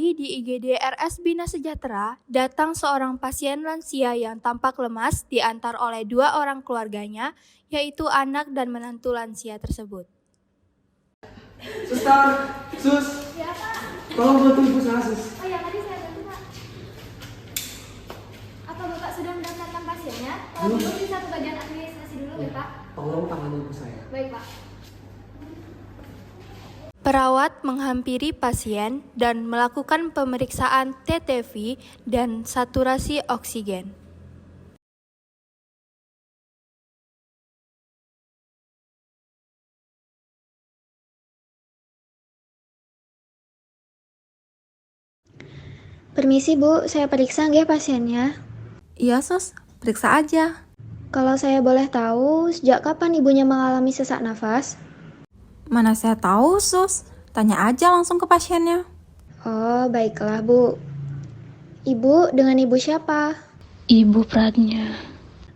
pagi di IGD RS Bina Sejahtera, datang seorang pasien lansia yang tampak lemas diantar oleh dua orang keluarganya, yaitu anak dan menantu lansia tersebut. Suster, sus, Ya, Pak. tolong bantu ibu saya, sus. Oh ya, tadi saya bantu, Pak. Apa Bapak sudah mendaftarkan pasiennya? Kalau belum, bisa ke bagian administrasi dulu ya, Pak. Tolong tangani ibu saya. Baik, Pak. Perawat menghampiri pasien dan melakukan pemeriksaan TTV dan saturasi oksigen. Permisi Bu, saya periksa nggih pasiennya. Iya sus, periksa aja. Kalau saya boleh tahu, sejak kapan ibunya mengalami sesak nafas? Mana saya tahu sus, tanya aja langsung ke pasiennya. Oh, baiklah Bu. Ibu, dengan ibu siapa? Ibu Pratnya.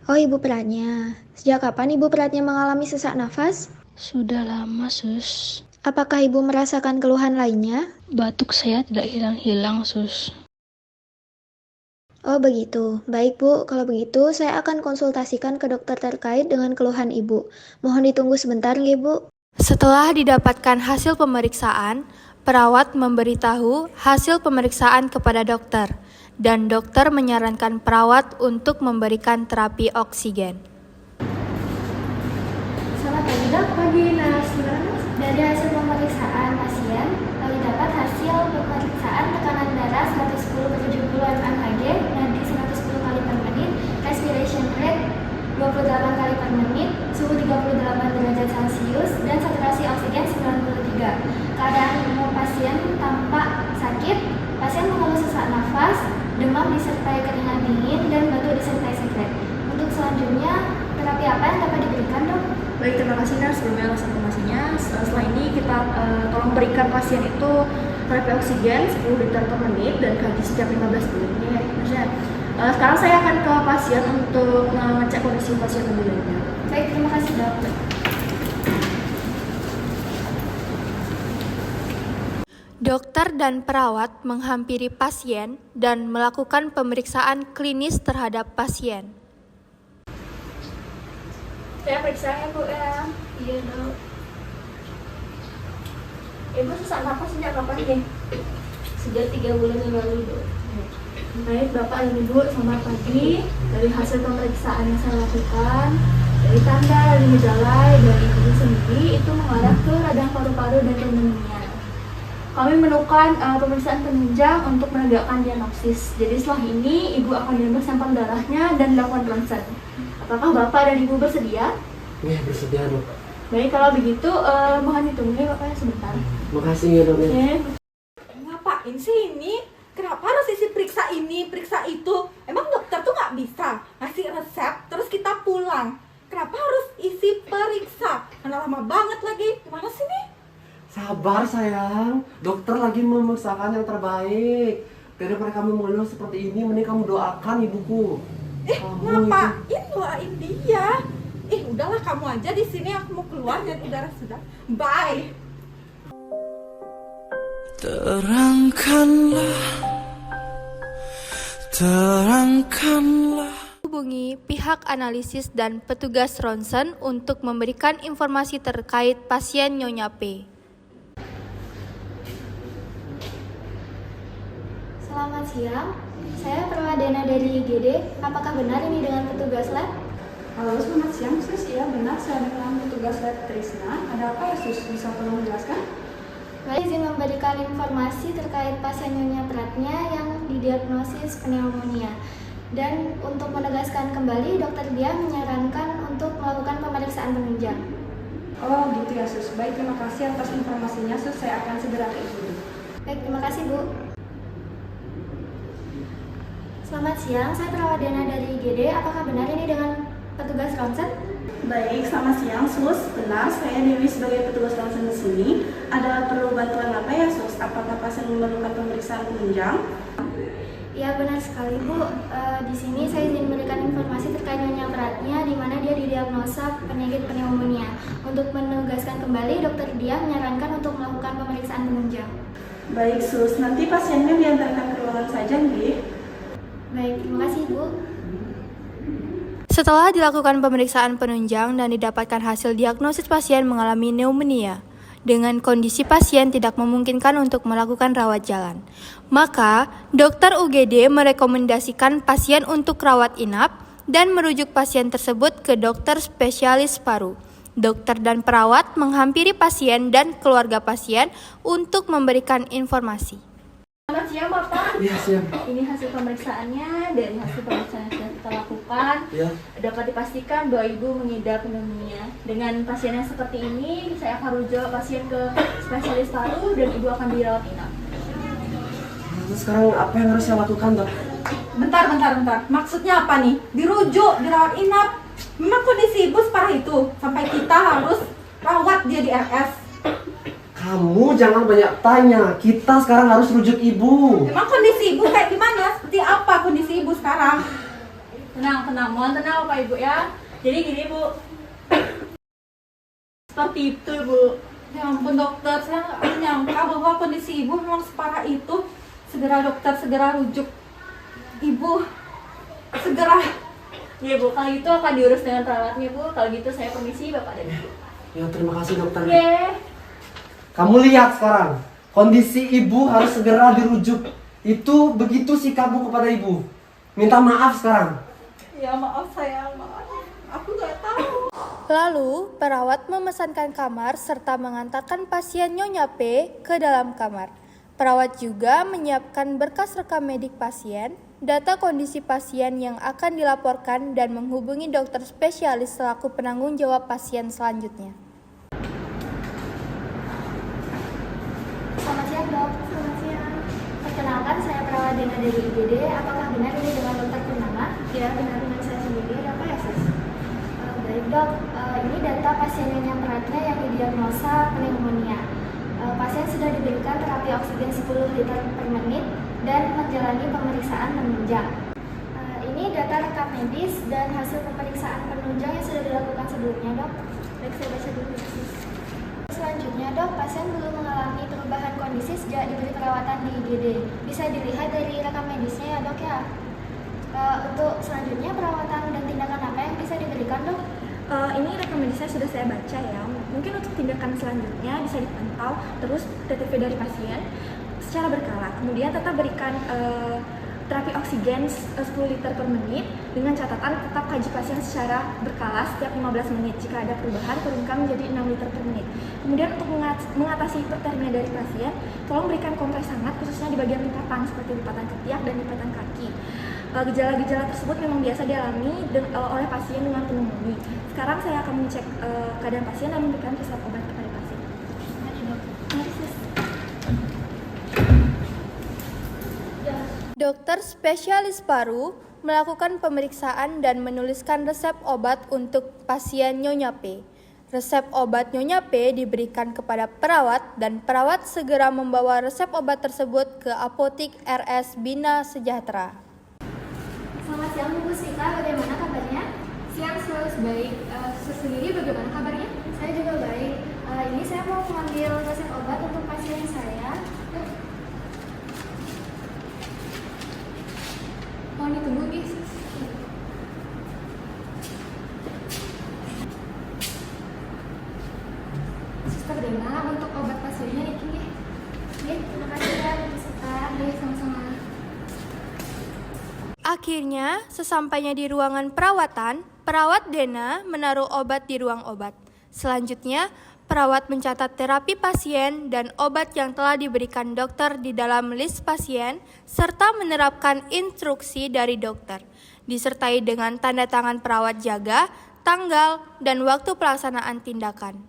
Oh, ibu peratnya. Sejak kapan ibu peratnya mengalami sesak nafas? Sudah lama sus. Apakah ibu merasakan keluhan lainnya? Batuk saya tidak hilang-hilang sus. Oh begitu, baik Bu, kalau begitu saya akan konsultasikan ke dokter terkait dengan keluhan Ibu. Mohon ditunggu sebentar nggih Bu. Setelah didapatkan hasil pemeriksaan, perawat memberitahu hasil pemeriksaan kepada dokter, dan dokter menyarankan perawat untuk memberikan terapi oksigen. Selamat pagi, Dok. Pagi, Nas. Dari hasil pemeriksaan pasien, kami dapat hasil pemeriksaan tekanan darah 110/70 mmHg, nadi 110 kali per menit, respiration rate 28 kali per menit, suhu 38 derajat Celcius, dan saturasi oksigen 93. Keadaan umum pasien tampak sakit, pasien mengeluh sesak nafas, demam disertai keringat dingin, dan batuk disertai sekret. Untuk selanjutnya, terapi apa yang dapat diberikan, Dok? Baik, terima kasih Nas sebelumnya atas informasinya. Setelah ini kita tolong berikan pasien itu terapi oksigen 10 liter per menit dan kaji setiap 15 menit. Ini ya, Nasnya. Sekarang saya akan ke pasien untuk ngecek kondisi pasien lebih lanjut. Baik, terima kasih, Dok. Dokter dan perawat menghampiri pasien dan melakukan pemeriksaan klinis terhadap pasien. Saya periksa ya Bu ya. Iya, Dok. Ibu sesak nafas sejak kapan nih? Sejak 3 bulan yang lalu, Dok. Baik, Bapak dan Ibu, selamat pagi. Dari hasil pemeriksaan yang saya lakukan, dari tanda, dari gejala, dari ibu sendiri itu mengarah ke radang paru-paru dan pneumonia. Kami menemukan pemeriksaan penunjang untuk menegakkan diagnosis. Jadi setelah ini Ibu akan diambil sampel darahnya dan dilakukan ronsen. Apakah Bapak dan Ibu bersedia? Iya, bersedia dok. Baik, kalau begitu mohon ditunggu ya Bapak sebentar. Makasih ya dok ya. Ngapain sih ini? Kenapa harus isi periksa ini, periksa itu? Emang dokter tuh nggak bisa ngasih resep terus kita pulang? Kenapa harus isi periksa? Mana lama banget lagi. Gimana sih nih? Sabar sayang, dokter lagi memeriksakan yang terbaik. Daripada kamu mengeluh seperti ini, mending kamu doakan ibuku. Ngapain doain dia? Udahlah kamu aja di sini, aku mau keluar dan udara sudah. Bye. Terangkanlah. Hubungi pihak analisis dan petugas ronsen untuk memberikan informasi terkait pasien Nyonya P. Selamat siang, saya Perwadana dari IGD. Apakah benar ini dengan petugas lab? Halo, selamat siang Sus. Iya benar, saya dengan petugas lab Trisna. Ada apa ya Sus? Bisa tolong menjelaskan? Baik, izin memberikan informasi terkait pasien Nyonya Pratnya yang didiagnosis pneumonia. Dan untuk menegaskan kembali, dokter dia menyarankan untuk melakukan pemeriksaan penunjang. Oh gitu ya Sus. Baik, terima kasih atas informasinya Sus. Saya akan segera ke Ibu. Baik, terima kasih Bu. Selamat siang, saya Prawadana dari IGD. Apakah benar ini dengan petugas ronsen? Baik, selamat siang Sus. Benar, saya Dewi sebagai petugas ronsen di sini. Ada perlu bantuan apa ya Sus? Apakah pasien memerlukan pemeriksaan penunjang? Ya benar sekali Bu. Di sini saya ingin memberikan informasi terkait Nyonya Pratnya, di mana dia didiagnosa penyakit pneumonia. Untuk menegaskan kembali, dokter dia menyarankan untuk melakukan pemeriksaan penunjang. Baik sus, nanti pasiennya diantarkan ke ruangan saja nggih. Baik, terima kasih Bu. Setelah dilakukan pemeriksaan penunjang dan didapatkan hasil diagnosis pasien mengalami pneumonia, dengan kondisi pasien tidak memungkinkan untuk melakukan rawat jalan, maka dokter UGD merekomendasikan pasien untuk rawat inap dan merujuk pasien tersebut ke dokter spesialis paru. Dokter dan perawat menghampiri pasien dan keluarga pasien untuk memberikan informasi. Selamat siang Bapak. Iya, siap. Ini hasil pemeriksaannya. Dari hasil pemeriksaan yang sudah kita lakukan, Ya. dapat dipastikan bahwa Ibu mengidap pneumonia. Dengan pasien yang seperti ini, saya akan rujuk pasien ke spesialis paru dan Ibu akan dirawat inap. Terus sekarang apa yang harus saya lakukan, Dok? Bentar. Maksudnya apa nih? Dirujuk, dirawat inap. Memang kondisi ibu separah itu sampai kita harus rawat dia di RS. Kamu jangan banyak tanya. Kita sekarang harus rujuk ibu. Emang kondisi ibu kayak gimana? Seperti apa kondisi ibu sekarang? Tenang, mohon tenang Bapak Ibu ya. Jadi gini Bu, seperti itu Bu. Ya ampun dokter, saya nggak menyangka bahwa kondisi ibu memang separah itu. Segera dokter, segera rujuk ibu. Segera. Ya Bu, kalau gitu akan diurus dengan perawatnya Bu. Kalau gitu saya permisi Bapak dan Ibu. Ya, terima kasih dokter. Oke. Kamu lihat sekarang, kondisi ibu harus segera dirujuk. Itu begitu sikapmu kepada ibu. Minta maaf sekarang. Ya maaf sayang, maaf. Aku nggak tahu. Lalu, perawat memesankan kamar serta mengantarkan pasien Nyonya P ke dalam kamar. Perawat juga menyiapkan berkas rekam medik pasien, data kondisi pasien yang akan dilaporkan dan menghubungi dokter spesialis selaku penanggung jawab pasien selanjutnya. Selamat siang Dok. Selamat siang. Perkenalkan, saya perawat Dena dari IGD. Apakah benar ini dengan Dokter Purnama? Ya, benar dengan saya sendiri. Ada apa ya, Sis? Baik Dok, ini data pasien yang beratnya yang didiagnosa pneumonia. Pasien sudah diberikan terapi oksigen 10 liter per menit dan menjalani pemeriksaan penunjang. Ini data rekam medis dan hasil pemeriksaan penunjang yang sudah dilakukan sebelumnya Dok. Baik, saya baca dulu. Selanjutnya Dok, pasien belum mengalami perubahan kondisi sejak diberi perawatan di IGD. Bisa dilihat dari rekam medisnya ya Dok ya. Untuk selanjutnya perawatan dan tindakan apa yang bisa diberikan Dok? Ini rekam medisnya sudah saya baca ya. Mungkin untuk tindakan selanjutnya bisa dipantau terus TTV dari pasien secara berkala. Kemudian tetap berikan terapi oksigen 10 liter per menit dengan catatan tetap kaji pasien secara berkala setiap 15 menit. Jika ada perubahan, turunkan menjadi 6 liter per menit. Kemudian untuk mengatasi hipertermia dari pasien, tolong berikan kompres hangat khususnya di bagian lipatan seperti lipatan ketiak dan lipatan kaki. Gejala-gejala tersebut memang biasa dialami oleh pasien dengan pneumonia. Sekarang saya akan mengecek keadaan pasien dan memberikan resep obat kepada pasien. Mari Dok. Mari Sis. Dokter spesialis paru melakukan pemeriksaan dan menuliskan resep obat untuk pasien Nyonya P. Resep obat Nyonya P diberikan kepada perawat dan perawat segera membawa resep obat tersebut ke apotik RS Bina Sejahtera. Selamat siang Bu Sita, bagaimana kabarnya? Siang, sus. Baik. Sus sendiri bagaimana kabarnya? Saya juga baik. Ini saya mau mengambil resep obat untuk pasien saya. Mohon ditunggu, Bis. Suster Dena, untuk obat pasiennya ini. Terima kasih ya Bu Sita. Sama-sama. Akhirnya, sesampainya di ruangan perawatan, perawat Dena menaruh obat di ruang obat. Selanjutnya, perawat mencatat terapi pasien dan obat yang telah diberikan dokter di dalam list pasien, serta menerapkan instruksi dari dokter, disertai dengan tanda tangan perawat jaga, tanggal, dan waktu pelaksanaan tindakan.